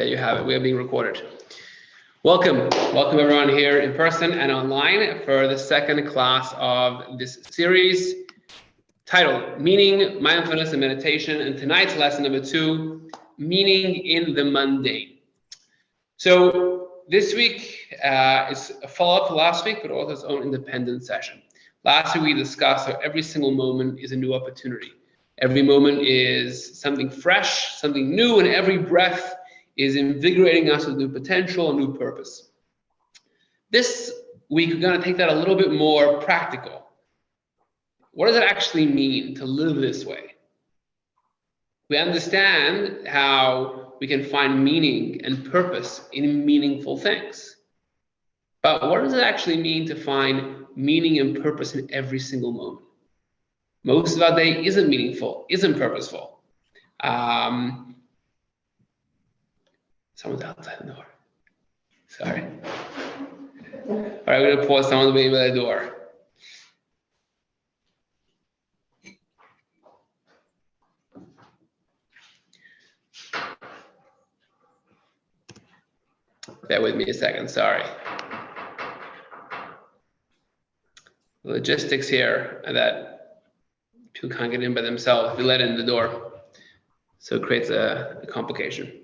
There you have it. We are being recorded. Welcome everyone here in person and online for the second class of this series titled Meaning, Mindfulness, and Meditation. And tonight's lesson number 2, Meaning in the Mundane. So this week is a follow-up to last week, but also its own independent session. Last week we discussed how every single moment is a new opportunity. Every moment is something fresh, something new, and every breath is invigorating us with new potential and new purpose. This week, we're going to take that a little bit more practical. What does it actually mean to live this way? We understand how we can find meaning and purpose in meaningful things. But what does it actually mean to find meaning and purpose in every single moment? Most of our day isn't meaningful, isn't purposeful. Someone's outside the door. Sorry. All right, we're gonna pause. Someone's waiting by the door. Bear with me a second, sorry. The logistics here are that people can't get in by themselves if you let in the door. So it creates a complication.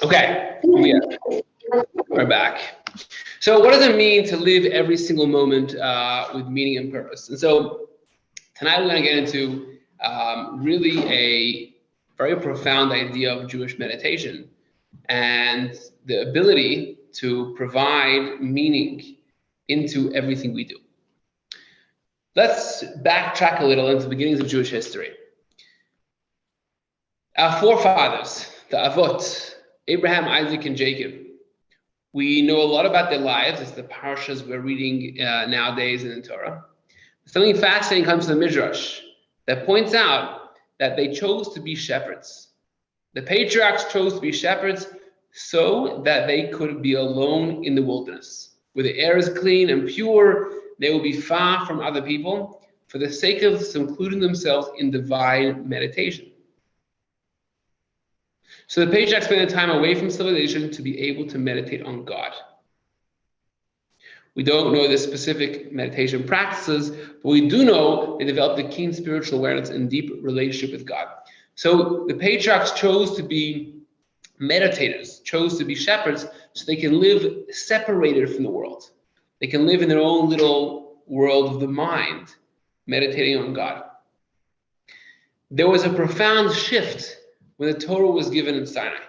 Okay, we're back. So what does it mean to live every single moment with meaning and purpose? And so tonight we're going to get into really a very profound idea of Jewish meditation and the ability to provide meaning into everything we do. Let's backtrack a little into the beginnings of Jewish history. Our forefathers, the Avot, Abraham, Isaac, and Jacob. We know a lot about their lives. It's the parashas we're reading nowadays in the Torah. Something fascinating comes to the Midrash that points out that they chose to be shepherds. The patriarchs chose to be shepherds so that they could be alone in the wilderness. Where the air is clean and pure, they will be far from other people for the sake of secluding themselves in divine meditation. So the patriarchs spent time away from civilization to be able to meditate on God. We don't know the specific meditation practices, but we do know they developed a keen spiritual awareness and deep relationship with God. So the patriarchs chose to be meditators, chose to be shepherds, so they can live separated from the world. They can live in their own little world of the mind, meditating on God. There was a profound shift when the Torah was given in Sinai.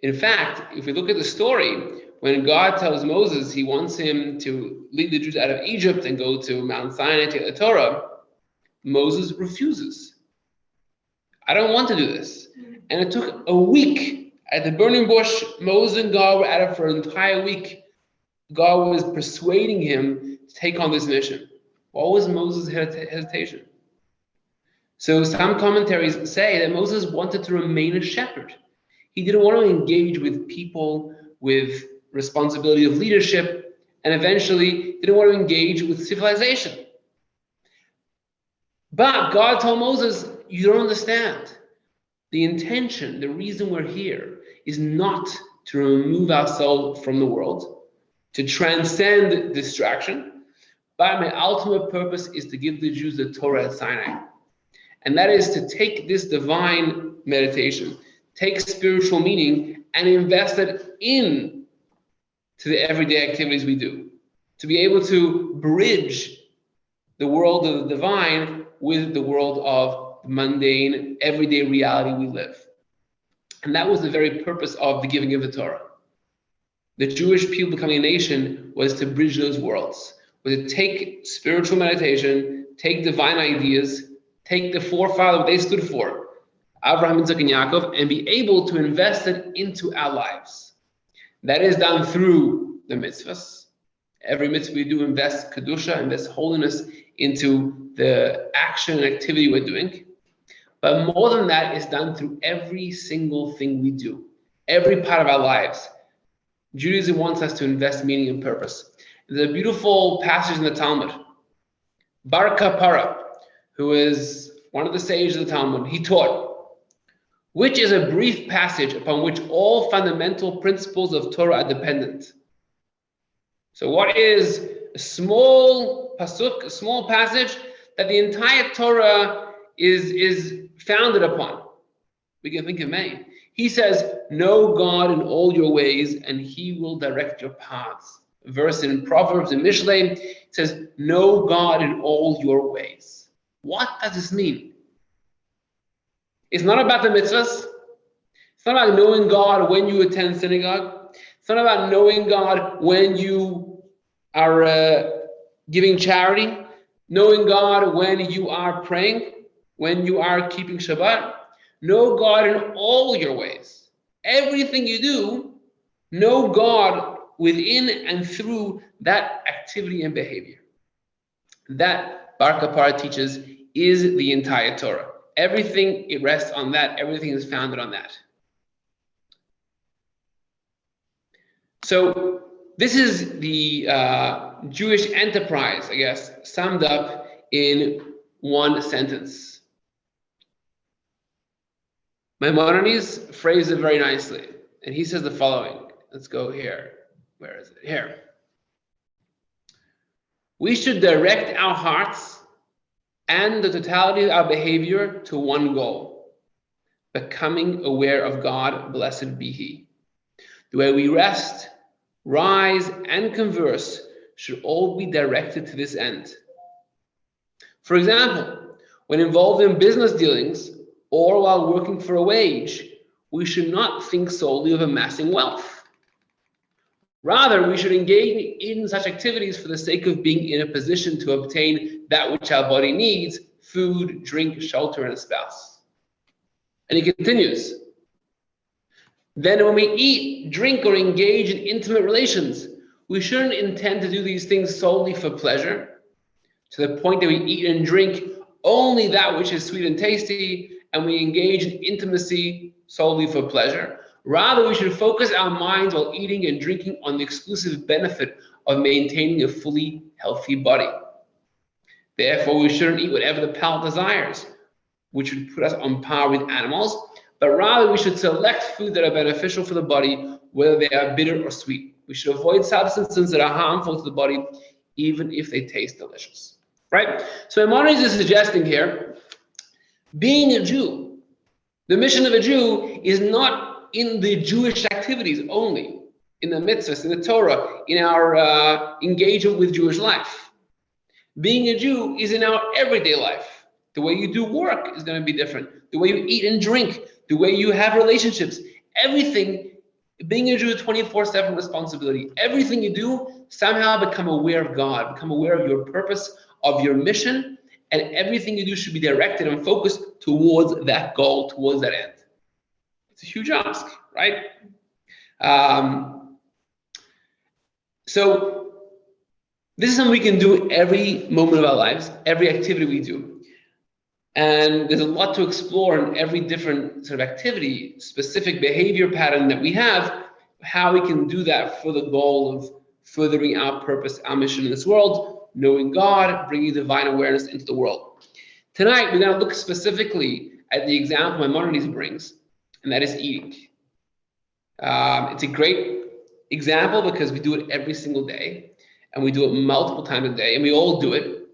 In fact, if we look at the story, when God tells Moses he wants him to lead the Jews out of Egypt and go to Mount Sinai to get the Torah, Moses refuses. I don't want to do this. And it took a week at the burning bush. Moses and God were at it for an entire week. God was persuading him to take on this mission. What was Moses' hesitation? So some commentaries say that Moses wanted to remain a shepherd. He didn't want to engage with people with responsibility of leadership, and eventually didn't want to engage with civilization. But God told Moses, you don't understand. The intention, the reason we're here is not to remove ourselves from the world, to transcend distraction, but my ultimate purpose is to give the Jews the Torah at Sinai. And that is to take this divine meditation, take spiritual meaning, and invest it in to the everyday activities we do, to be able to bridge the world of the divine with the world of mundane, everyday reality we live. And that was the very purpose of the giving of the Torah. The Jewish people becoming a nation was to bridge those worlds, was to take spiritual meditation, take divine ideas, take the forefather, what they stood for, Abraham, Isaac, and Yaakov, and be able to invest it into our lives. That is done through the mitzvahs. Every mitzvah we do invest kedusha, invest holiness into the action and activity we're doing. But more than that is done through every single thing we do, every part of our lives. Judaism wants us to invest meaning and purpose. There's a beautiful passage in the Talmud. Bar Kapara, who is one of the sages of the Talmud, he taught, which is a brief passage upon which all fundamental principles of Torah are dependent. So what is a small pasuk, a small passage that the entire Torah is founded upon? We can think of many. He says, know God in all your ways, and he will direct your paths. A verse in Proverbs and Mishlei says, know God in all your ways. What does this mean? It's not about the mitzvahs. It's not about knowing God when you attend synagogue. It's not about knowing God when you are giving charity, knowing God when you are praying, when you are keeping Shabbat. Know God in all your ways. Everything you do, know God within and through that activity and behavior. That Bar Kapara teaches is the entire Torah. Everything, it rests on that. Everything is founded on that. So this is the Jewish enterprise, I guess, summed up in one sentence. Maimonides phrased it very nicely, and he says the following. Let's go here. Where is it? Here. We should direct our hearts and the totality of our behavior to one goal, becoming aware of God, blessed be He. The way we rest, rise, and converse should all be directed to this end. For example, when involved in business dealings or while working for a wage, we should not think solely of amassing wealth. Rather, we should engage in such activities for the sake of being in a position to obtain that which our body needs: food, drink, shelter, and a spouse. And he continues, then when we eat, drink, or engage in intimate relations, we shouldn't intend to do these things solely for pleasure, to the point that we eat and drink only that which is sweet and tasty, and we engage in intimacy solely for pleasure. Rather, we should focus our minds while eating and drinking on the exclusive benefit of maintaining a fully healthy body. Therefore, we shouldn't eat whatever the palate desires, which would put us on par with animals, but rather we should select food that are beneficial for the body, whether they are bitter or sweet. We should avoid substances that are harmful to the body, even if they taste delicious. Right? So Maimonides is suggesting here, being a Jew, the mission of a Jew is not in the Jewish activities only, in the mitzvahs, in the Torah, in our engagement with Jewish life. Being a Jew is in our everyday life. The way you do work is going to be different. The way you eat and drink, the way you have relationships, everything. Being a Jew is 24/7 responsibility. Everything you do, somehow become aware of God, become aware of your purpose, of your mission, and everything you do should be directed and focused towards that goal, towards that end. It's a huge ask, right? So this is something we can do every moment of our lives, every activity we do. And there's a lot to explore in every different sort of activity, specific behavior pattern that we have, how we can do that for the goal of furthering our purpose, our mission in this world, knowing God, bringing divine awareness into the world. Tonight, we're going to look specifically at the example Maimonides brings, and that is eating. It's a great example because we do it every single day, and we do it multiple times a day, and we all do it.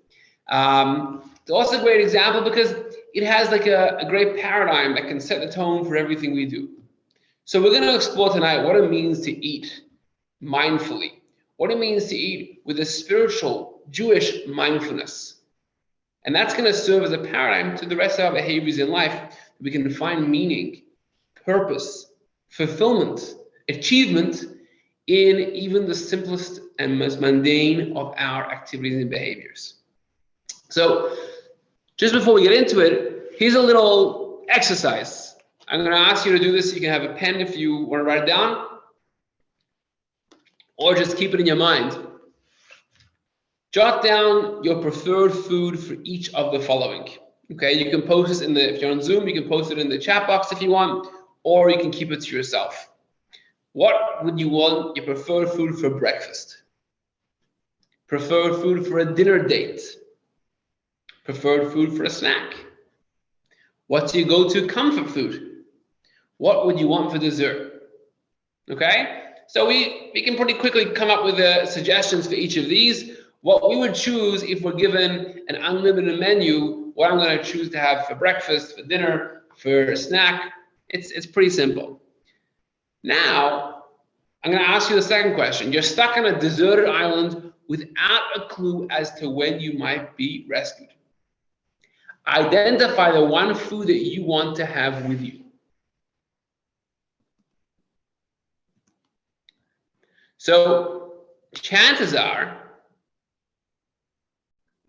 It's also a great example because it has like a great paradigm that can set the tone for everything we do. So we're going to explore tonight what it means to eat mindfully, what it means to eat with a spiritual Jewish mindfulness. And that's going to serve as a paradigm to the rest of our behaviors in life. We can find meaning, purpose, fulfillment, achievement in even the simplest and most mundane of our activities and behaviors. So just before we get into it, here's a little exercise. I'm going to ask you to do this. You can have a pen if you want to write it down, or just keep it in your mind. Jot down your preferred food for each of the following. Okay, you can post this if you're on Zoom, you can post it in the chat box if you want, or you can keep it to yourself. What would you want your preferred food for breakfast? preferred food for a dinner date, preferred food for a snack. What's your go-to comfort food? What would you want for dessert? Okay, so we can pretty quickly come up with suggestions for each of these. What we would choose if we're given an unlimited menu, what I'm going to choose to have for breakfast, for dinner, for a snack, it's pretty simple. Now, I'm going to ask you the second question. You're stuck on a deserted island without a clue as to when you might be rescued. Identify the one food that you want to have with you. So chances are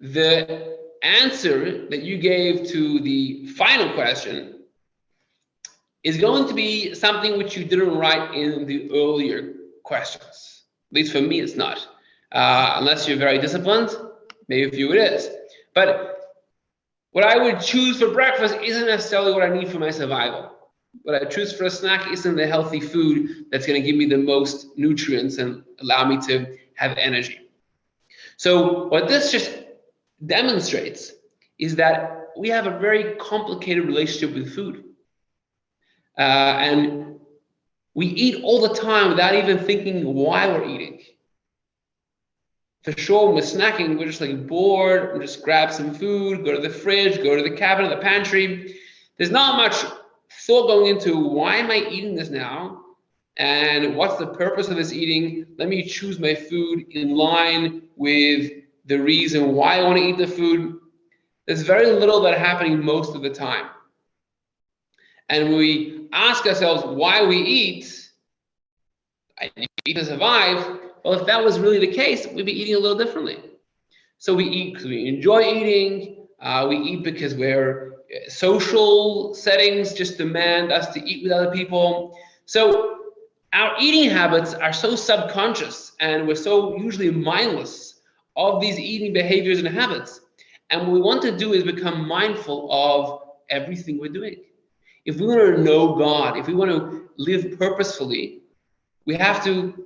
the answer that you gave to the final question is going to be something which you didn't write in the earlier questions. At least for me, it's not. Unless you're very disciplined, maybe for you it is. But what I would choose for breakfast isn't necessarily what I need for my survival. What I choose for a snack isn't the healthy food that's going to give me the most nutrients and allow me to have energy. So what this just demonstrates is that we have a very complicated relationship with food. And we eat all the time without even thinking why we're eating. For sure, when we're snacking, we're just like bored, we just grab some food, go to the fridge, go to the cabinet, the pantry. There's not much thought going into why am I eating this now? And what's the purpose of this eating? Let me choose my food in line with the reason why I want to eat the food. There's very little that happening most of the time. And when we ask ourselves why we eat, I eat to survive. Well, if that was really the case, we'd be eating a little differently. So we eat because we enjoy eating. We eat because social settings just demand us to eat with other people. So our eating habits are so subconscious, and we're so usually mindless of these eating behaviors and habits. And what we want to do is become mindful of everything we're doing. If we want to know God, if we want to live purposefully, we have to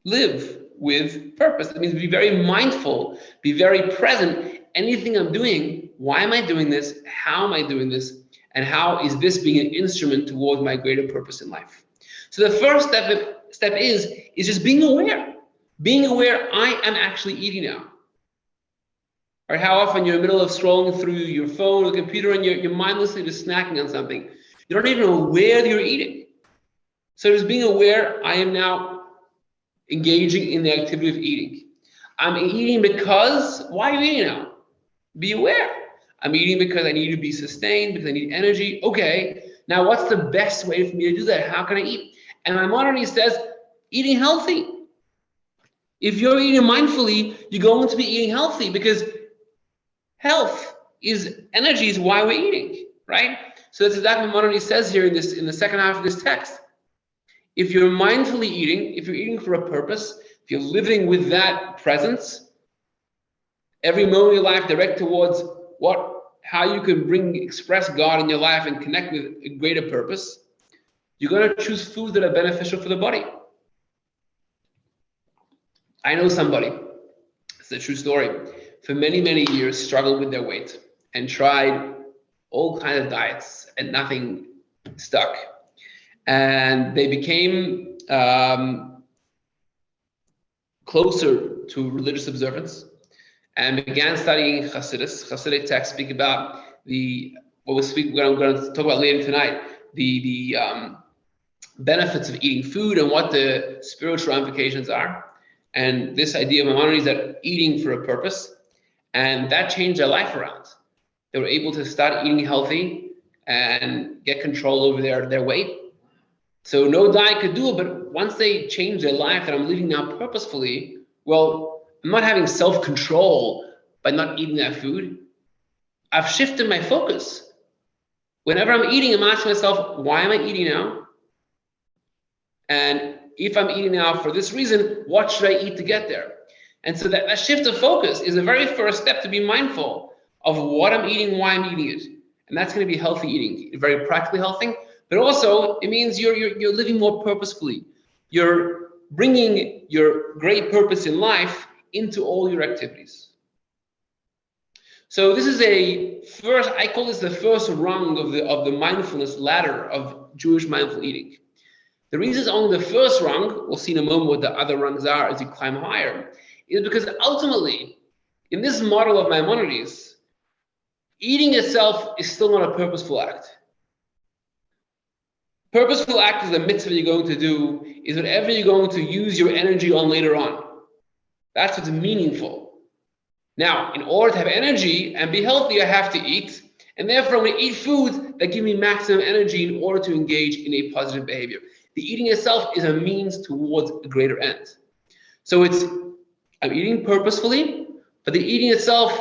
live with purpose. That means be very mindful, be very present. Anything I'm doing, why am I doing this? How am I doing this? And how is this being an instrument towards my greater purpose in life? So the first step is just being aware. Being aware, I am actually eating now. Or how often you're in the middle of scrolling through your phone or the computer and you're mindlessly just snacking on something. You don't even know where you're eating. So just being aware, I am now engaging in the activity of eating. I'm eating because, why are you eating now? Be aware. I'm eating because I need to be sustained, because I need energy. Okay, now what's the best way for me to do that? How can I eat? And my modernity says, eating healthy. If you're eating mindfully, you're going to be eating healthy because health is energy is why we're eating, right? So that's exactly what modernity says here in the second half of this text. If you're mindfully eating, if you're eating for a purpose, if you're living with that presence, every moment of your life direct towards how you can express God in your life and connect with a greater purpose, you're going to choose foods that are beneficial for the body. I know somebody, it's a true story, for many, many years struggled with their weight and tried all kinds of diets and nothing stuck. And they became closer to religious observance and began studying Hasidus. Hasidic texts speak about what I'm going to talk about later tonight, the benefits of eating food and what the spiritual ramifications are. And this idea of Maimonides that eating for a purpose, and that changed their life around. They were able to start eating healthy and get control over their weight. So no diet could do it, but once they change their life that I'm living now purposefully, well, I'm not having self-control by not eating that food. I've shifted my focus. Whenever I'm eating, I'm asking myself, why am I eating now? And if I'm eating now for this reason, what should I eat to get there? And so that shift of focus is the very first step to be mindful of what I'm eating, why I'm eating it. And that's going to be healthy eating, very practically healthy. But also, it means you're living more purposefully. You're bringing your great purpose in life into all your activities. So this is I call this the first rung of the mindfulness ladder of Jewish mindful eating. The reason it's only the first rung, we'll see in a moment what the other rungs are as you climb higher, is because ultimately, in this model of Maimonides, eating itself is still not a purposeful act. Purposeful act is the mitzvah you're going to do, is whatever you're going to use your energy on later on. That's what's meaningful. Now, in order to have energy and be healthy, I have to eat. And therefore, I'm going to eat foods that give me maximum energy in order to engage in a positive behavior. The eating itself is a means towards a greater end. So I'm eating purposefully, but the eating itself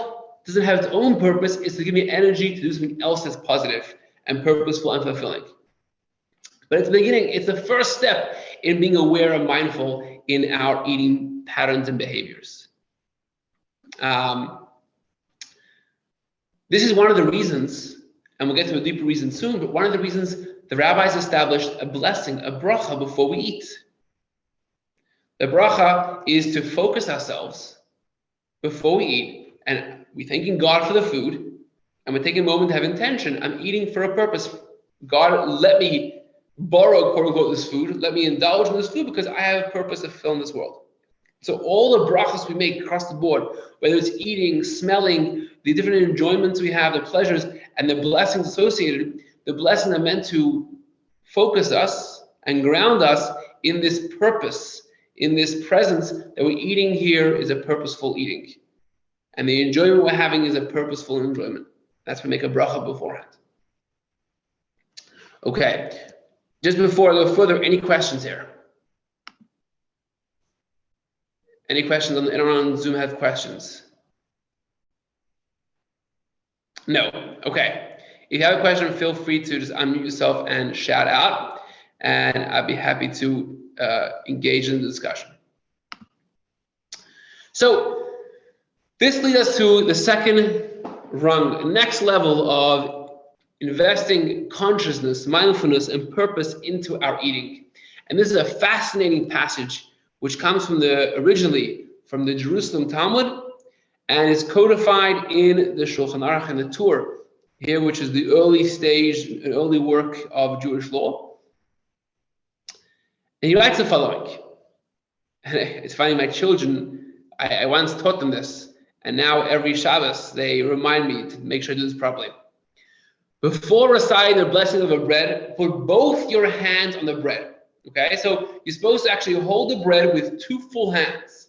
doesn't have its own purpose. It's to give me energy to do something else that's positive and purposeful and fulfilling. But at the beginning, it's the first step in being aware and mindful in our eating patterns and behaviors. This is one of the reasons, and we'll get to a deeper reason soon, but one of the reasons the rabbis established a blessing, a bracha, before we eat. The bracha is to focus ourselves before we eat, and we're thanking God for the food, and we're taking a moment to have intention. I'm eating for a purpose. God, let me borrow, quote unquote, this food. Let me indulge in this food because I have a purpose to fulfill in this world. So all the brachas we make across the board, whether it's eating, smelling, the different enjoyments we have, the pleasures, and the blessings associated, the blessings are meant to focus us and ground us in this purpose, in this presence that we're eating here is a purposeful eating. And the enjoyment we're having is a purposeful enjoyment. That's why we make a bracha beforehand. Okay, just before I go further, any questions here? Any questions? Anyone on Zoom have questions? No. Okay. If you have a question, feel free to just unmute yourself and shout out, and I'd be happy to engage in the discussion. So this leads us to the second rung, next level of investing consciousness, mindfulness, and purpose into our eating. And this is a fascinating passage which comes from originally from the Jerusalem Talmud and is codified in the Shulchan Aruch and the Torah here, which is the early work of Jewish law. And he writes the following. It's funny, my children, I once taught them this, and now every Shabbos they remind me to make sure I do this properly. Before reciting the blessing of a bread, put both your hands on the bread. Okay, so you're supposed to actually hold the bread with two full hands.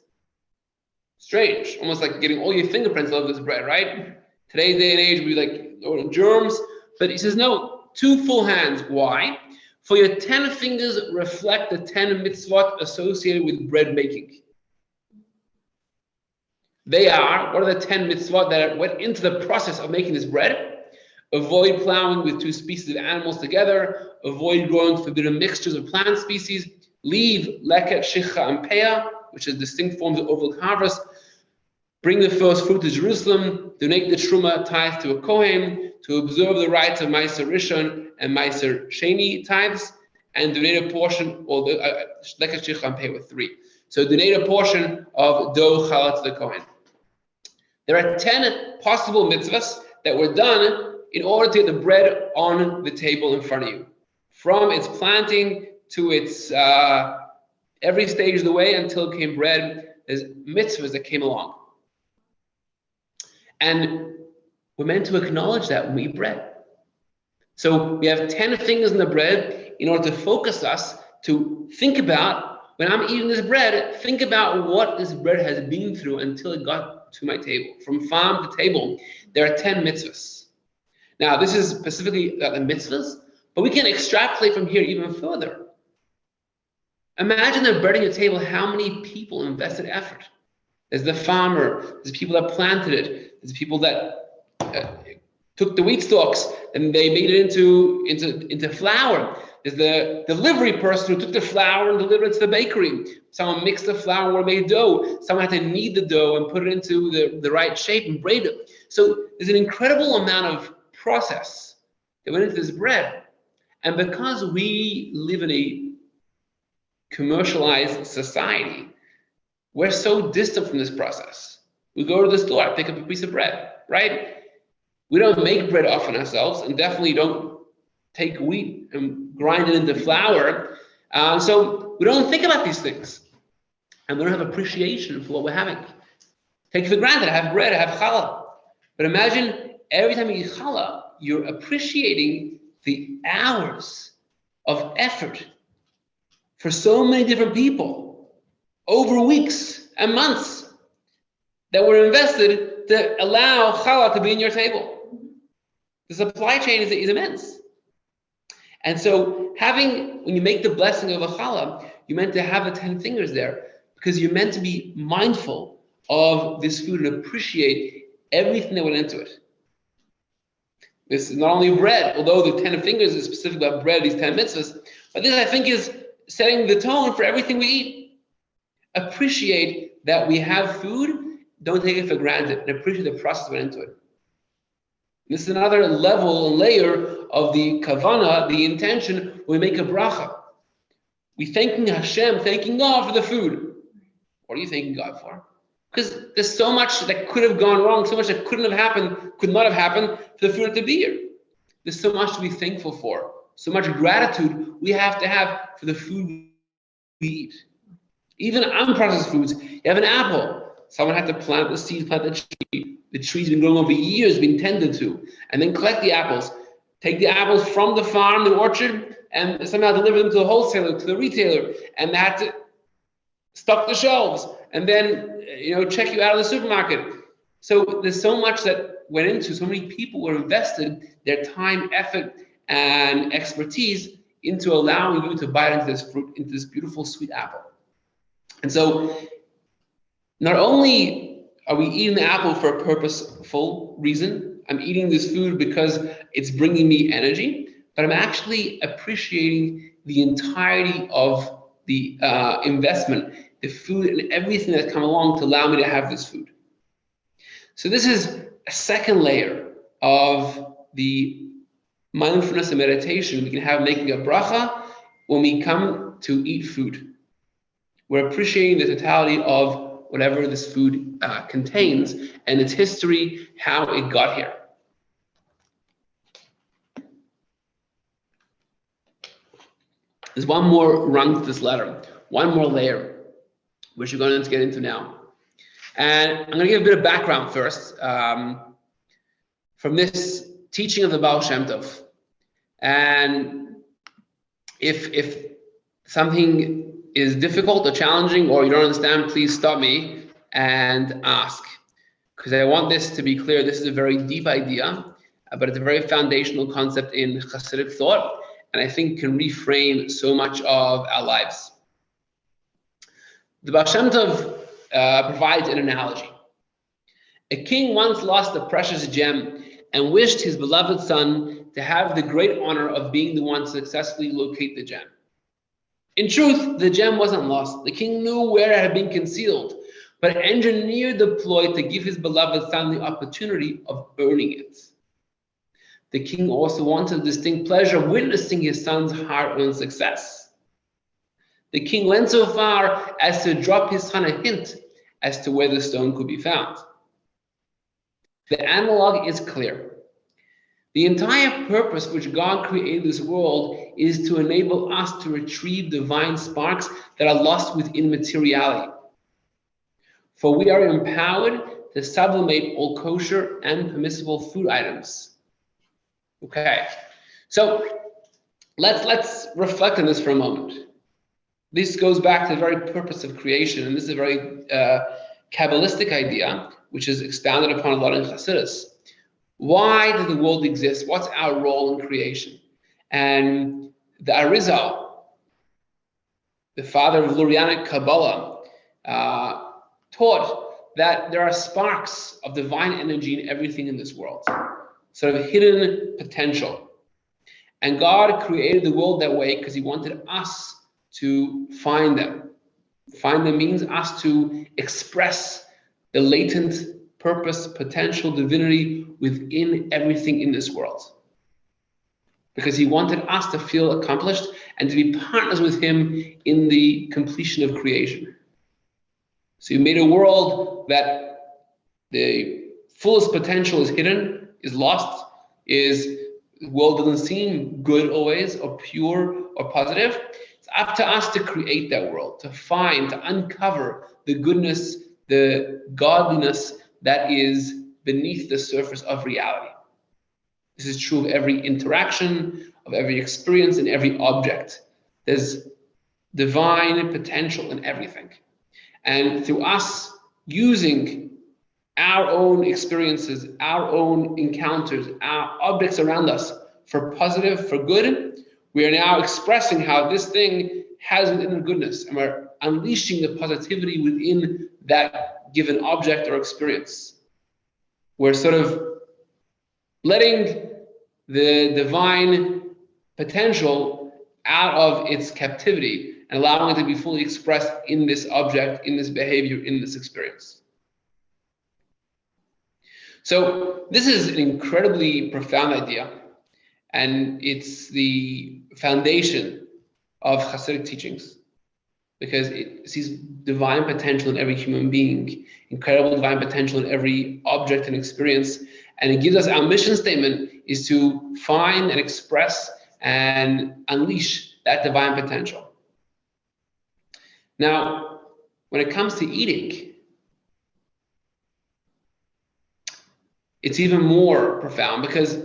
Strange, almost like getting all your fingerprints out of this bread, right? Today's day and age, we like germs, but he says no, two full hands. Why? For your 10 fingers reflect the 10 mitzvot associated with bread making. They are, what are the 10 mitzvot that went into the process of making this bread? Avoid plowing with two species of animals together. Avoid growing forbidden mixtures of plant species. Leave leket, shicha, and peah, which are distinct forms of overlooked harvest. Bring the first fruit to Jerusalem. Donate the truma tithe to a kohen. To observe the rites of Meiser Rishon and Meiser Sheni tithes. And donate a portion, or the leket, shicha, and peah with 3. So donate a portion of dough challah to the kohen. There are 10 possible mitzvahs that were done in order to get the bread on the table in front of you. From its planting to its every stage of the way until it came bread, there's mitzvahs that came along. And we're meant to acknowledge that when we eat bread. So we have 10 fingers in the bread in order to focus us to think about, when I'm eating this bread, think about what this bread has been through until it got to my table. From farm to table, there are 10 mitzvahs. Now, this is specifically the mitzvahs, but we can extrapolate from here even further. Imagine the bread on your table, how many people invested effort. There's the farmer, there's people that planted it, there's people that took the wheat stalks and they made it into flour. There's the delivery person who took the flour and delivered it to the bakery. Someone mixed the flour and made dough. Someone had to knead the dough and put it into the right shape and braid it. So there's an incredible amount of process that went into this bread. And because we live in a commercialized society, We're so distant from this process. We go to the store, pick up a piece of bread, right? We don't make bread often ourselves, and definitely don't take wheat and grind it into flour. So we don't think about these things, and we don't have appreciation for what we're having. Take it for granted. I have bread, I have challah. But imagine every time you eat challah, you're appreciating the hours of effort for so many different people over weeks and months that were invested to allow challah to be in your table. The supply chain is immense. And so when you make the blessing of a challah, you're meant to have the 10 fingers there because you're meant to be mindful of this food and appreciate everything that went into it. This is not only bread, although the 10 fingers is specific about bread, these 10 mitzvahs, but this I think is setting the tone for everything we eat. Appreciate that we have food, don't take it for granted, and appreciate the process that went into it. This is another level and layer of the kavana, the intention, when we make a bracha. We're thanking Hashem, thanking God for the food. What are you thanking God for? Because there's so much that could have gone wrong, so much that couldn't have happened, could not have happened for the food to be here. There's so much to be thankful for, so much gratitude we have to have for the food we eat. Even unprocessed foods. You have an apple. Someone had to plant the seed, plant the tree. The tree's been growing over years, been tended to, and then collect the apples. Take the apples from the farm, the orchard, and somehow deliver them to the wholesaler, to the retailer, and they had to stock the shelves, and then check you out of the supermarket. So there's so much that went into, so many people were invested their time, effort, and expertise into allowing you to bite into this fruit, into this beautiful sweet apple. And so not only are we eating the apple for a purposeful reason, I'm eating this food because it's bringing me energy, but I'm actually appreciating the entirety of the investment, the food and everything that's come along to allow me to have this food. So this is a second layer of the mindfulness and meditation we can have making a bracha when we come to eat food. We're appreciating the totality of whatever this food contains and its history, how it got here. There's one more rung to this ladder, one more layer, which we're going to get into now. And I'm going to give a bit of background first from this teaching of the Baal Shem Tov. And if something is difficult or challenging or you don't understand, please stop me and ask. Because I want this to be clear, this is a very deep idea, but it's a very foundational concept in Hasidic thought, and I think can reframe so much of our lives. The Baal Shem Tov provides an analogy. A king once lost a precious gem and wished his beloved son to have the great honor of being the one to successfully locate the gem. In truth, the gem wasn't lost. The king knew where it had been concealed, but engineered the ploy to give his beloved son the opportunity of earning it. The king also wanted the distinct pleasure of witnessing his son's hard-earned success. The king went so far as to drop his son a hint as to where the stone could be found. The analog is clear. The entire purpose which God created this world is to enable us to retrieve divine sparks that are lost within materiality. For we are empowered to sublimate all kosher and permissible food items. Okay, so let's reflect on this for a moment. This goes back to the very purpose of creation, and this is a very Kabbalistic idea, which is expounded upon a lot in Chassidus. Why did the world exist? What's our role in creation? And the Arizal, the father of Lurianic Kabbalah, taught that there are sparks of divine energy in everything in this world, sort of hidden potential. And God created the world that way because he wanted us to find them. Find them means us to express the latent purpose, potential, divinity within everything in this world. Because he wanted us to feel accomplished and to be partners with him in the completion of creation. So you made a world that the fullest potential is hidden, is lost, the world doesn't seem good always, or pure, or positive. It's up to us to create that world, to find, to uncover the goodness, the godliness that is beneath the surface of reality. This is true of every interaction, of every experience, and every object. There's divine potential in everything. And through us using our own experiences, our own encounters, our objects around us for positive, for good, we are now expressing how this thing has within it goodness, and we're unleashing the positivity within that given object or experience. We're sort of letting the divine potential out of its captivity and allowing it to be fully expressed in this object, in this behavior, in this experience. So this is an incredibly profound idea, and it's the foundation of Hasidic teachings, because it sees divine potential in every human being, incredible divine potential in every object and experience, and it gives us our mission statement is to find and express and unleash that divine potential. Now, when it comes to eating, it's even more profound, because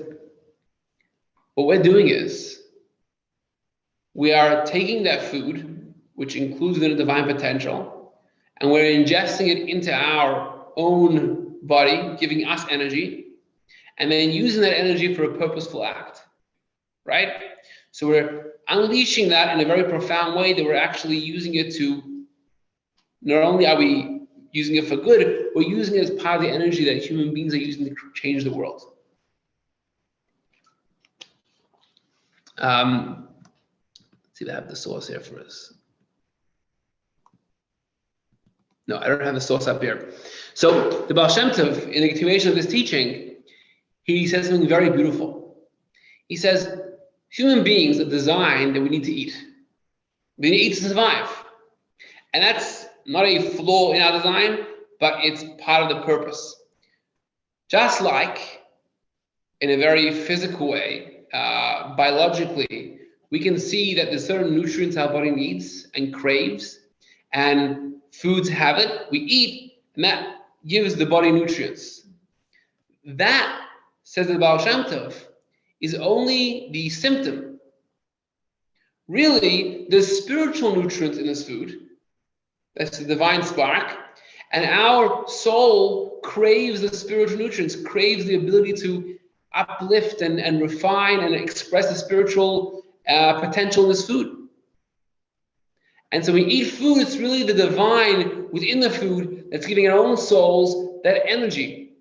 what we're doing is we are taking that food, which includes the divine potential, and we're ingesting it into our own body, giving us energy, and then using that energy for a purposeful act, right? So we're unleashing that in a very profound way, that we're actually using it to, not only are we using it for good, we're using it as part of the energy that human beings are using to change the world. Let's see if I have the source here for us. No, I don't have the source up here. So the Baal Shem Tov, in the continuation of this teaching, he says something very beautiful. He says, human beings are designed that we need to eat. We need to eat to survive. And that's not a flaw in our design, but it's part of the purpose. Just like in a very physical way, biologically, we can see that there's certain nutrients our body needs and craves, and foods have it, we eat, and that gives the body nutrients. That, says the Baal Shem Tov, is only the symptom. Really, there's spiritual nutrients in this food. That's the divine spark. And our soul craves the spiritual nutrients, craves the ability to uplift and refine and express the spiritual potential in this food. And so we eat food, it's really the divine within the food that's giving our own souls that energy.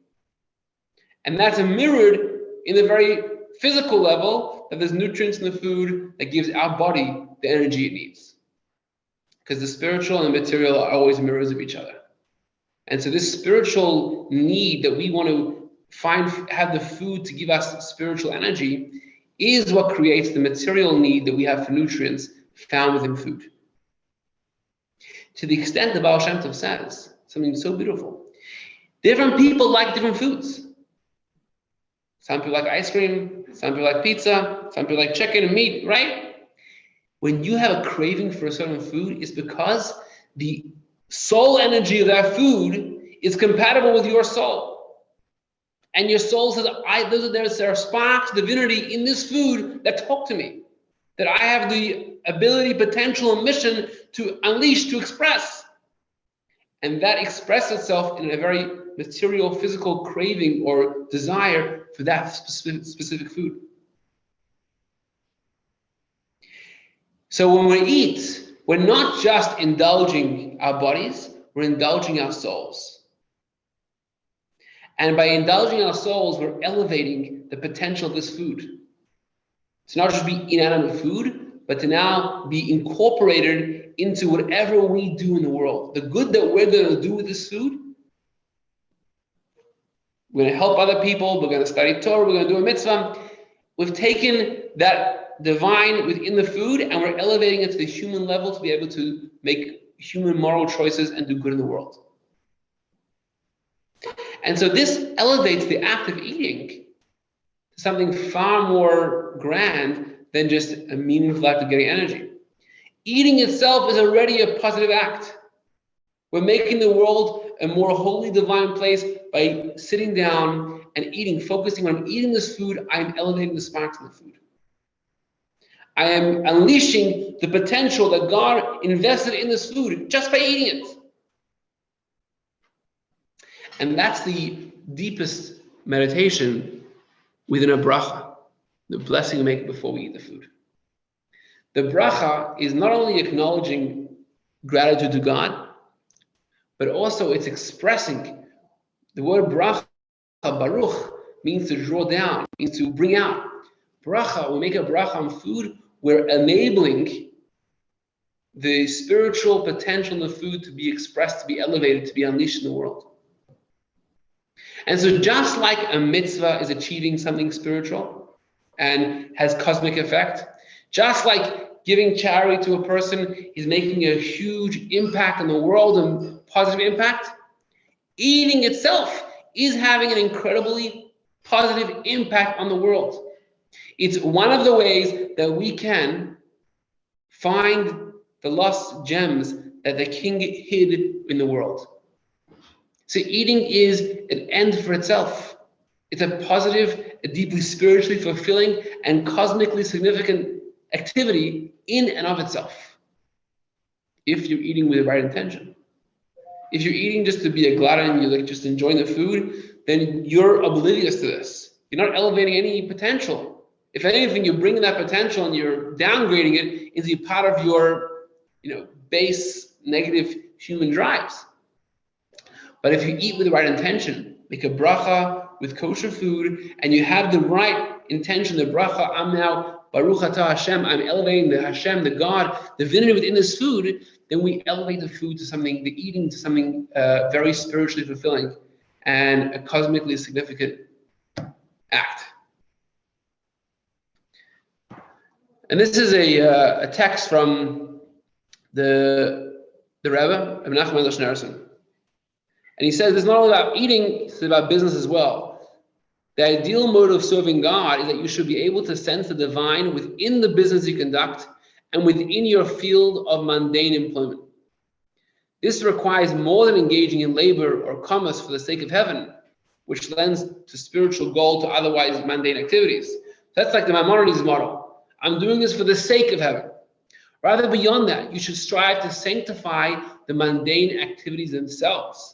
And that's mirrored in the very physical level, that there's nutrients in the food that gives our body the energy it needs. Because the spiritual and the material are always mirrors of each other. And so this spiritual need that we want to have the food to give us spiritual energy is what creates the material need that we have for nutrients found within food. To the extent that Baal Shem Tov says something so beautiful. Different people like different foods. Some people like ice cream, some people like pizza, some people like chicken and meat, right? When you have a craving for a certain food, it's because the soul energy of that food is compatible with your soul. And your soul says, there are sparks, divinity in this food that talk to me, that I have the ability, potential, and mission to unleash, to express. And that expresses itself in a very material, physical craving or desire for that specific food. So when we eat, we're not just indulging our bodies, we're indulging our souls. And by indulging our souls, we're elevating the potential of this food. To not just be inanimate food, but to now be incorporated into whatever we do in the world. The good that we're going to do with this food, we're going to help other people, we're going to study Torah, we're going to do a mitzvah. We've taken that divine within the food and we're elevating it to the human level to be able to make human moral choices and do good in the world. And so this elevates the act of eating to something far more grand than just a meaningful act of getting energy. Eating itself is already a positive act. We're making the world a more holy, divine place by sitting down and eating, focusing on eating this food. I'm elevating the sparks in the food. I am unleashing the potential that God invested in this food just by eating it. And that's the deepest meditation within a bracha, the blessing we make before we eat the food. The bracha is not only acknowledging gratitude to God, but also it's expressing. The word bracha, baruch, means to draw down, means to bring out. Bracha, we make a bracha on food, we're enabling the spiritual potential in the food to be expressed, to be elevated, to be unleashed in the world. And so just like a mitzvah is achieving something spiritual and has cosmic effect, just like giving charity to a person is making a huge impact on the world and positive impact, eating itself is having an incredibly positive impact on the world. It's one of the ways that we can find the lost gems that the king hid in the world. So eating is an end for itself. It's a positive, a deeply spiritually fulfilling, and cosmically significant activity in and of itself, if you're eating with the right intention. If you're eating just to be a glutton and you're like just enjoying the food, then you're oblivious to this. You're not elevating any potential. If anything, you're bringing that potential and you're downgrading it into part of your, base negative human drives. But if you eat with the right intention, make a bracha with kosher food, and you have the right intention, the bracha, I'm now Baruch Atah Hashem, I'm elevating the Hashem, the God, the divinity within this food, then we elevate the food to something, the eating to something very spiritually fulfilling and a cosmically significant act. And this is a text from the Rebbe, Menachem Mendel Schneerson. And he says it's not all about eating, it's about business as well. The ideal mode of serving God is that you should be able to sense the divine within the business you conduct and within your field of mundane employment. This requires more than engaging in labor or commerce for the sake of heaven, which lends to spiritual goal to otherwise mundane activities. That's like the Maimonides model. I'm doing this for the sake of heaven. Rather, beyond that, you should strive to sanctify the mundane activities themselves.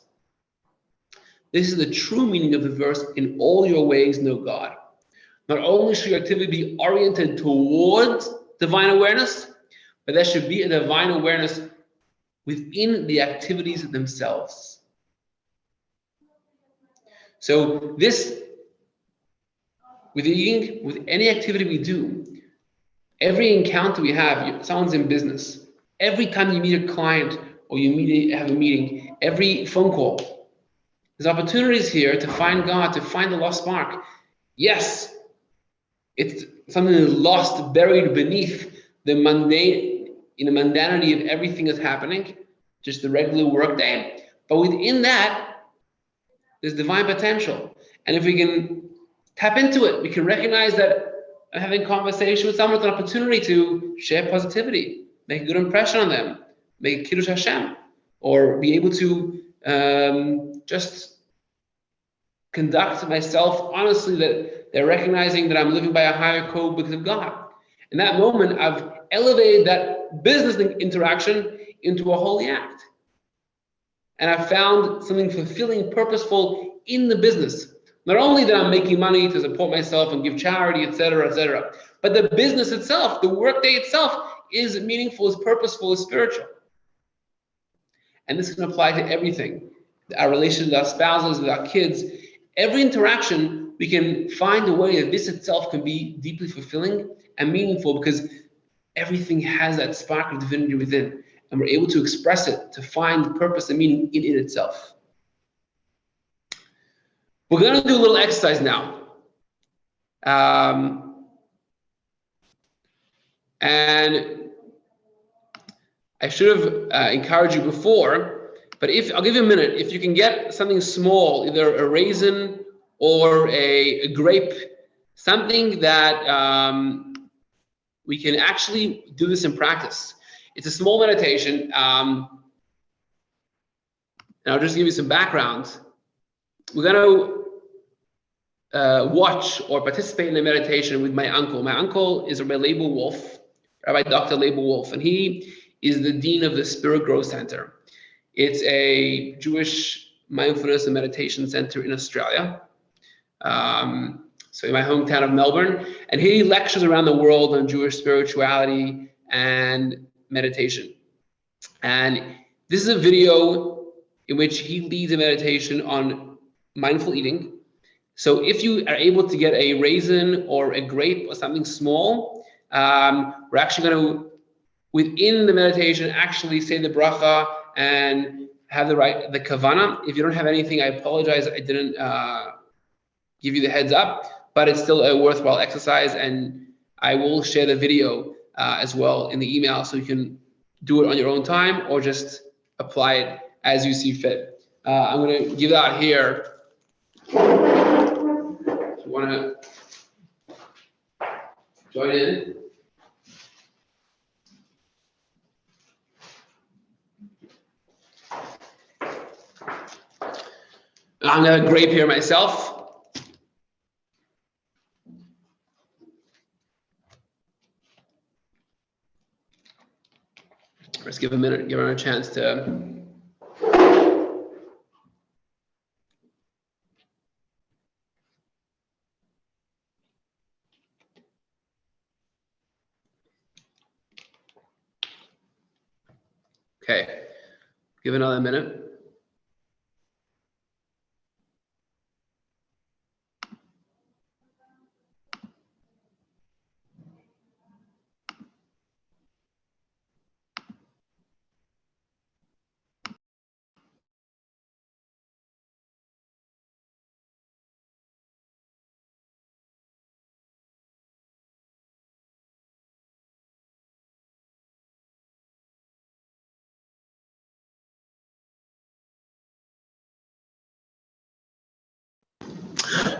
This is the true meaning of the verse, in all your ways know God. Not only should your activity be oriented towards divine awareness, but there should be a divine awareness within the activities themselves. So this, with eating, with any activity we do, every encounter we have, someone's in business, every time you meet a client or you have a meeting, every phone call, there's opportunities here to find God, to find the lost spark. Yes, it's something that's lost, buried beneath the mundane, mundanity of everything that's happening, just the regular workday. But within that, there's divine potential. And if we can tap into it, we can recognize that having conversation with someone is an opportunity to share positivity, make a good impression on them, make a Kiddush Hashem, or be able to just conduct myself honestly, that they're recognizing that I'm living by a higher code because of God. In that moment, I've elevated that business interaction into a holy act. And I've found something fulfilling, purposeful in the business. Not only that I'm making money to support myself and give charity, etc., but the business itself, the workday itself is meaningful, is purposeful, is spiritual. And this can apply to everything. Our relations with our spouses, with our kids, every interaction, we can find a way that this itself can be deeply fulfilling and meaningful because everything has that spark of divinity within, and we're able to express it, to find purpose and meaning in it itself. We're going to do a little exercise now. And I should have encouraged you before But if I'll give you a minute, if you can get something small, either a raisin or a grape, something that we can actually do this in practice. It's a small meditation. And I'll just give you some background. We're going to watch or participate in a meditation with my uncle. My uncle is Rabbi Leibel Wolf, Rabbi Dr. Leibel Wolf, and he is the dean of the Spirit Growth Center. It's a Jewish mindfulness and meditation center in Australia. So in my hometown of Melbourne, and he lectures around the world on Jewish spirituality and meditation. And this is a video in which he leads a meditation on mindful eating. So if you are able to get a raisin or a grape or something small, we're actually going to, within the meditation, actually say the bracha and have the kavana. If you don't have anything, I apologize, I didn't give you the heads up, but it's still a worthwhile exercise, and I will share the video as well in the email, so you can do it on your own time or just apply it as you see fit. I'm going to give that here. If you want to join in. I'm going to grape here myself. Let's give a minute, give her a chance to. Okay, give another minute.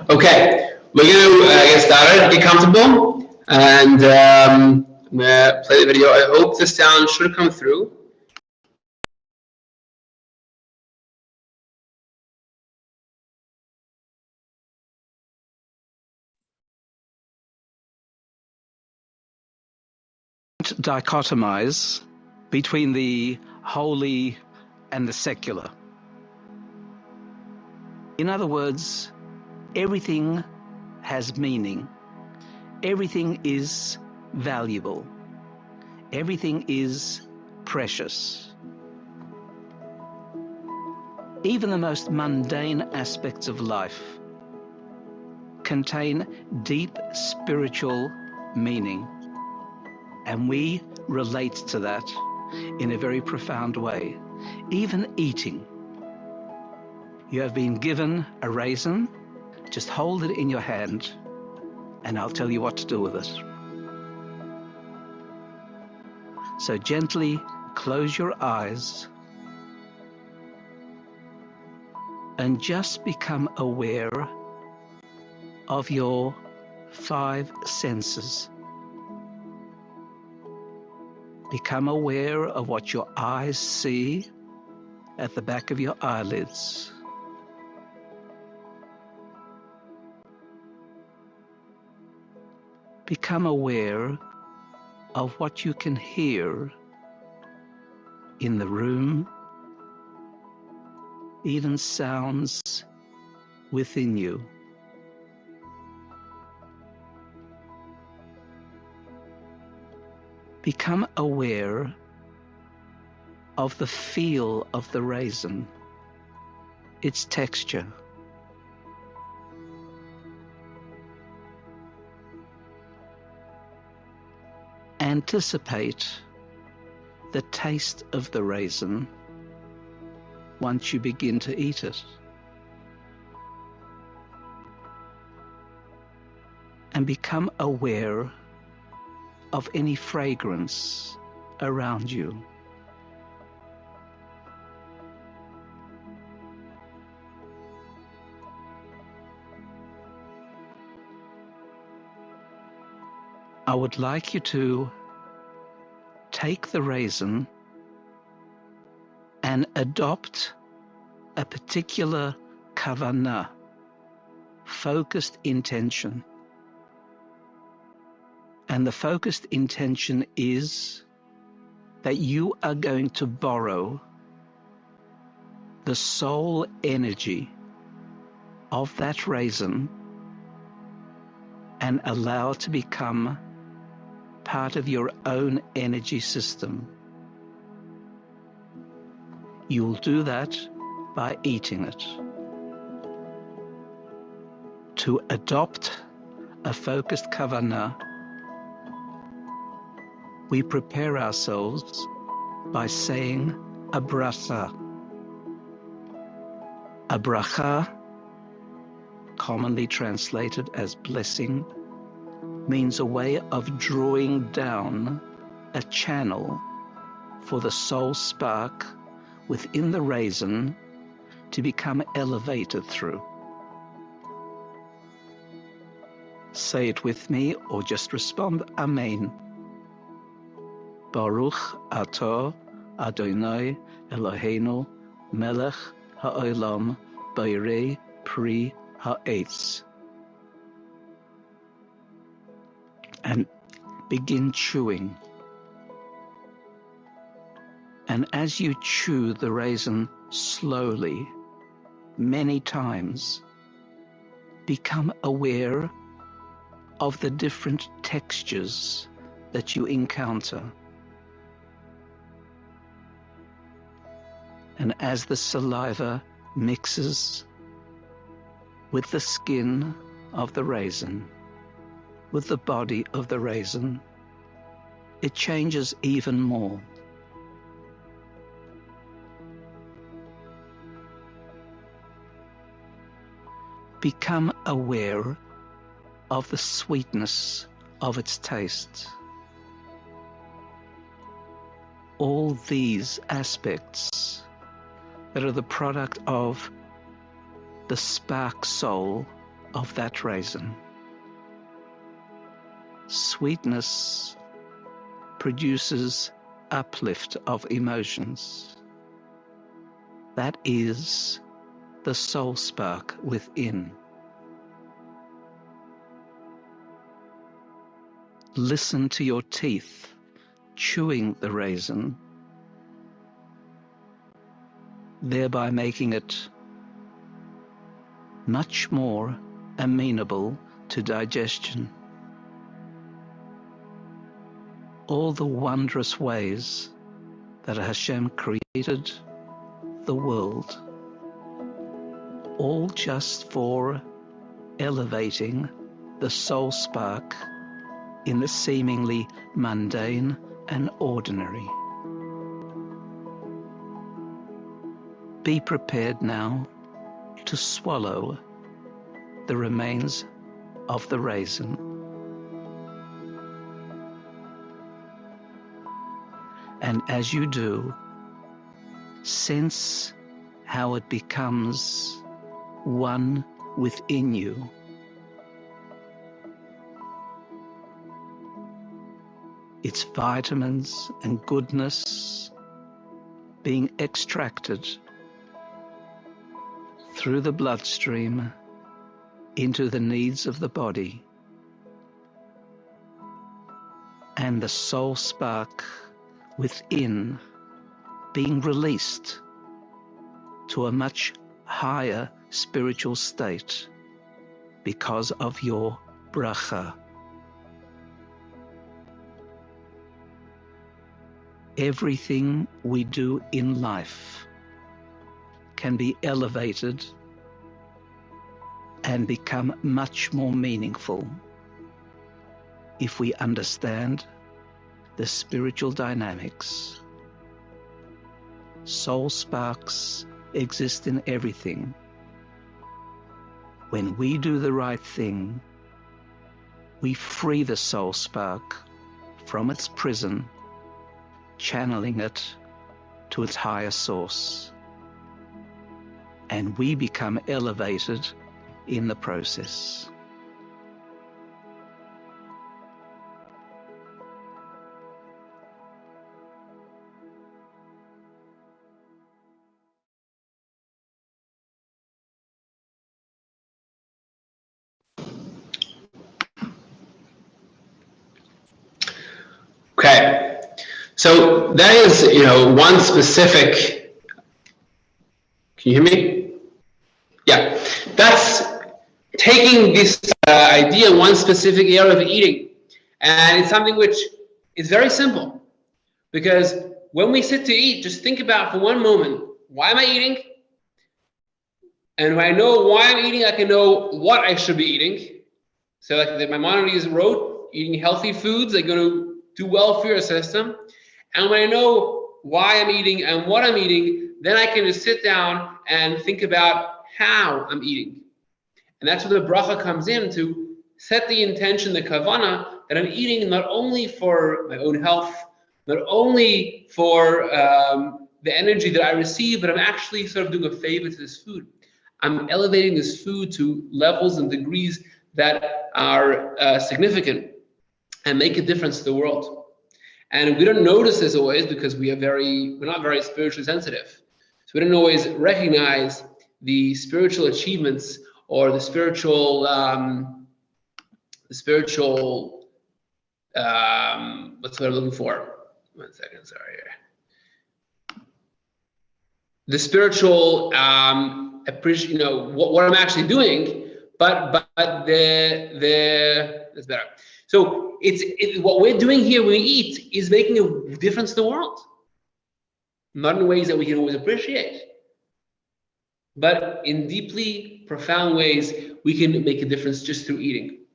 Okay, we're going to get started, get comfortable, and I'm going to play the video. I hope the sound should come through. Dichotomize between the holy and the secular. In other words, everything has meaning. Everything is valuable. Everything is precious. Even the most mundane aspects of life contain deep spiritual meaning, and we relate to that in a very profound way. Even eating. You have been given a raisin, just hold it in your hand and I'll tell you what to do with it. So gently close your eyes and just become aware of your 5 senses. Become aware of what your eyes see at the back of your eyelids. Become aware of what you can hear in the room, even sounds within you. Become aware of the feel of the raisin, its texture. Anticipate the taste of the raisin once you begin to eat it. And become aware of any fragrance around you. I would like you to take the raisin and adopt a particular kavanah, focused intention. And the focused intention is that you are going to borrow the soul energy of that raisin and allow it to become part of your own energy system. You'll do that by eating it. To adopt a focused kavanah, we prepare ourselves by saying a bracha. A bracha, commonly translated as blessing, means a way of drawing down a channel for the soul spark within the raisin to become elevated through. Say it with me or just respond, Amen. Baruch atah Adonai Eloheinu melech ha'olam borei pri ha'etz. And begin chewing. And as you chew the raisin slowly, many times, become aware of the different textures that you encounter. And as the saliva mixes with the skin of the raisin, with the body of the raisin, it changes even more. Become aware of the sweetness of its taste. All these aspects that are the product of the spark soul of that raisin. Sweetness produces uplift of emotions. That is the soul spark within. Listen to your teeth chewing the raisin, thereby making it much more amenable to digestion. All the wondrous ways that Hashem created the world, all just for elevating the soul spark in the seemingly mundane and ordinary. Be prepared now to swallow the remains of the raisin. And as you do, sense how it becomes one within you. Its vitamins and goodness being extracted through the bloodstream into the needs of the body, and the soul spark within being released to a much higher spiritual state because of your bracha. Everything we do in life can be elevated and become much more meaningful if we understand the spiritual dynamics. Soul sparks exist in everything. When we do the right thing, we free the soul spark from its prison, channeling it to its higher source. And we become elevated in the process. Okay, so that is, one specific. Can you hear me? Yeah, that's taking this idea, one specific area of eating, and it's something which is very simple. Because when we sit to eat, just think about for one moment, why am I eating? And when I know why I'm eating, I can know what I should be eating. So like my Maimonides wrote, eating healthy foods are going to do well for your system. And when I know why I'm eating and what I'm eating, then I can just sit down and think about how I'm eating. And that's where the bracha comes in, to set the intention, the kavana, that I'm eating not only for my own health, not only for the energy that I receive, but I'm actually sort of doing a favor to this food. I'm elevating this food to levels and degrees that are significant and make a difference to the world. And we don't notice this always because we're not very spiritually sensitive. So we don't always recognize the spiritual achievements or the spiritual what's what I'm looking for? 1 second, sorry here. The spiritual appreciate, what I'm actually doing, but the that's better. So what we're doing here when we eat is making a difference to the world. Not in ways that we can always appreciate, but in deeply profound ways we can make a difference just through eating.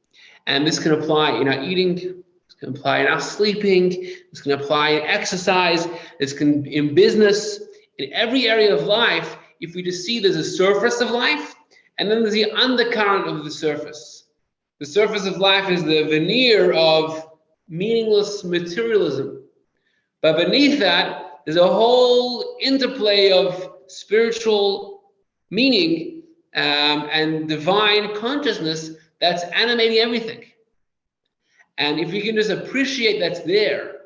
And this can apply in our eating, this can apply in our sleeping, this can apply in exercise, this can in business, in every area of life. If we just see there's a surface of life, and then there's the undercurrent of the surface. The surface of life is the veneer of meaningless materialism. But beneath that, there's a whole interplay of spiritual meaning and divine consciousness that's animating everything. And if we can just appreciate that's there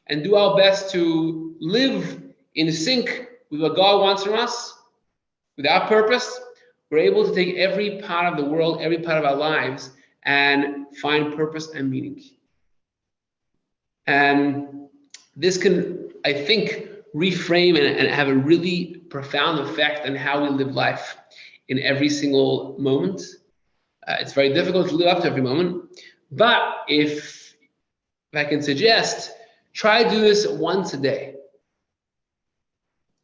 and do our best to live in sync with what God wants from us, with our purpose, we're able to take every part of the world, every part of our lives, and find purpose and meaning. And this can, I think, reframe and have a really profound effect on how we live life in every single moment. It's very difficult to live up to every moment, but if I can suggest, try to do this once a day.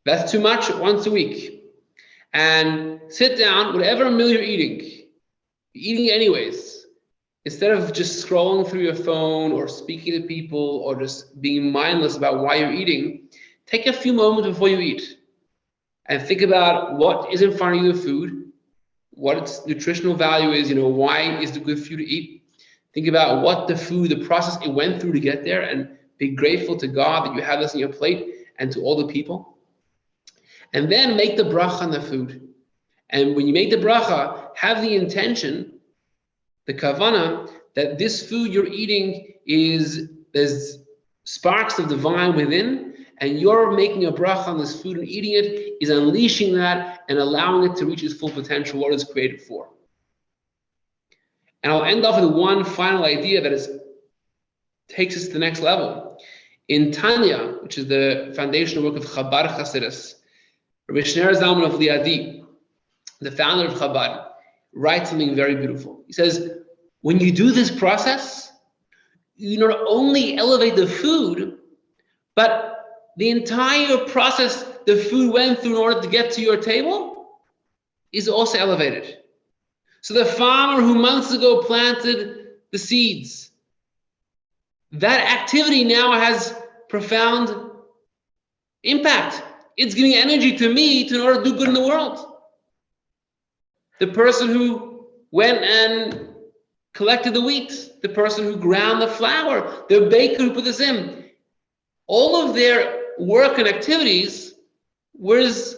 That's too much, once a week. And sit down, whatever meal you're eating anyways. Instead of just scrolling through your phone or speaking to people or just being mindless about why you're eating, take a few moments before you eat and think about what is in front of you, the food, what its nutritional value is, why is it good for you to eat. Think about what the food, the process it went through to get there, and be grateful to God that you have this on your plate and to all the people. And then make the bracha on the food. And when you make the bracha, have the intention, the kavana, that this food you're eating there's sparks of divine within, and you're making a bracha on this food and eating it is unleashing that and allowing it to reach its full potential, what it's created for. And I'll end off with one final idea that takes us to the next level. In Tanya, which is the foundational work of Chabad Hasidus, Rabbi Shneur Zalman of Liadi, the founder of Chabad, writes something very beautiful. He says, when you do this process, you not only elevate the food, but the entire process the food went through in order to get to your table is also elevated. So the farmer who months ago planted the seeds, that activity now has profound impact. It's giving energy to me in order to do good in the world. The person who went and collected the wheat, the person who ground the flour, the baker who put this in, all of their work and activities was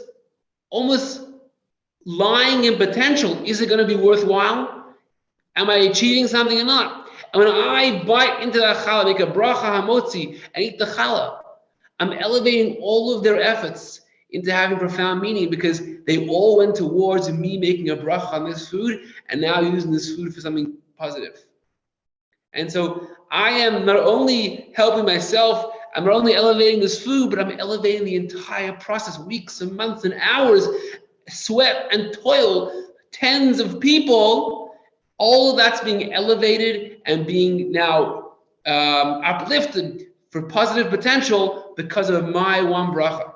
almost lying in potential. Is it going to be worthwhile? Am I achieving something or not? And when I bite into that challah, make a bracha hamotzi, and eat the challah, I'm elevating all of their efforts into having profound meaning, because they all went towards me making a bracha on this food and now using this food for something positive. And so I am not only helping myself, I'm not only elevating this food, but I'm elevating the entire process, weeks and months and hours, sweat and toil, tens of people. All of that's being elevated and being now uplifted for positive potential because of my one bracha.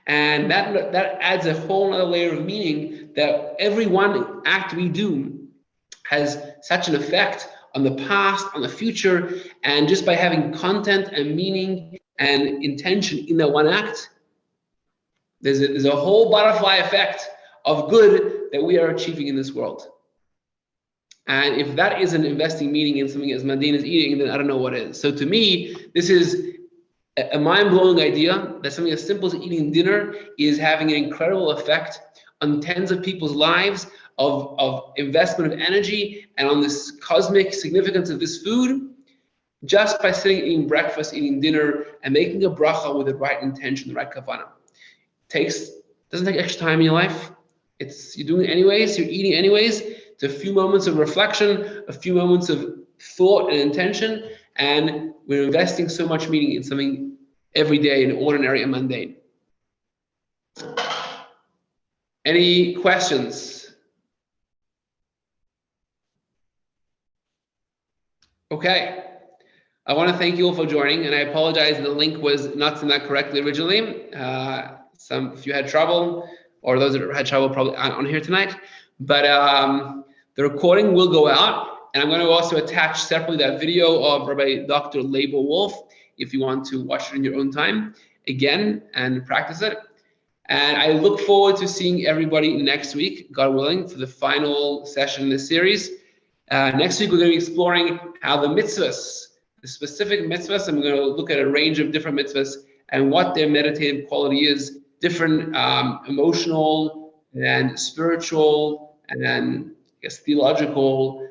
And that adds a whole other layer of meaning, that every one act we do has such an effect on the past, on the future, and just by having content and meaning and intention in that one act, there's a whole butterfly effect of good that we are achieving in this world. And if that isn't investing meaning in something as mundane as eating, then I don't know what is. So to me, this is a mind-blowing idea that something as simple as eating dinner is having an incredible effect on tens of people's lives, of investment of energy, and on this cosmic significance of this food, just by sitting eating breakfast, eating dinner, and making a bracha with the right intention, the right kavanah. Doesn't take extra time in your life. You're doing it anyways, you're eating anyways. It's a few moments of reflection, a few moments of thought and intention, and we're investing so much meaning in something every day and ordinary and mundane. Any questions? Okay. I want to thank you all for joining, and I apologize the link was not sent out correctly originally. If you had trouble, or those that had trouble probably aren't on here tonight, but the recording will go out, and I'm going to also attach separately that video of Rabbi Dr. Label Wolf if you want to watch it in your own time again and practice it. And I look forward to seeing everybody next week, God willing, for the final session in this series. Next week, we're going to be exploring how the mitzvahs, the specific mitzvahs, and we're going to look at a range of different mitzvahs and what their meditative quality is, different emotional and spiritual and then, I guess, theological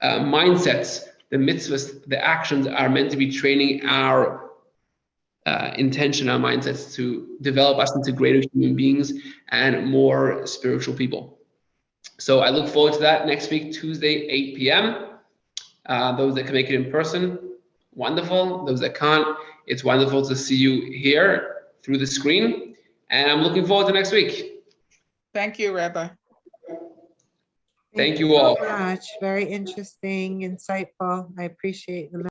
mindsets. The mitzvahs, the actions are meant to be training our intention, our mindsets to develop us into greater human beings and more spiritual people. So I look forward to that next week, Tuesday, 8 p.m. Those that can make it in person, wonderful. Those that can't, it's wonderful to see you here through the screen. And I'm looking forward to next week. Thank you, Rabbi. Thank you all. So much. Very interesting, insightful. I appreciate the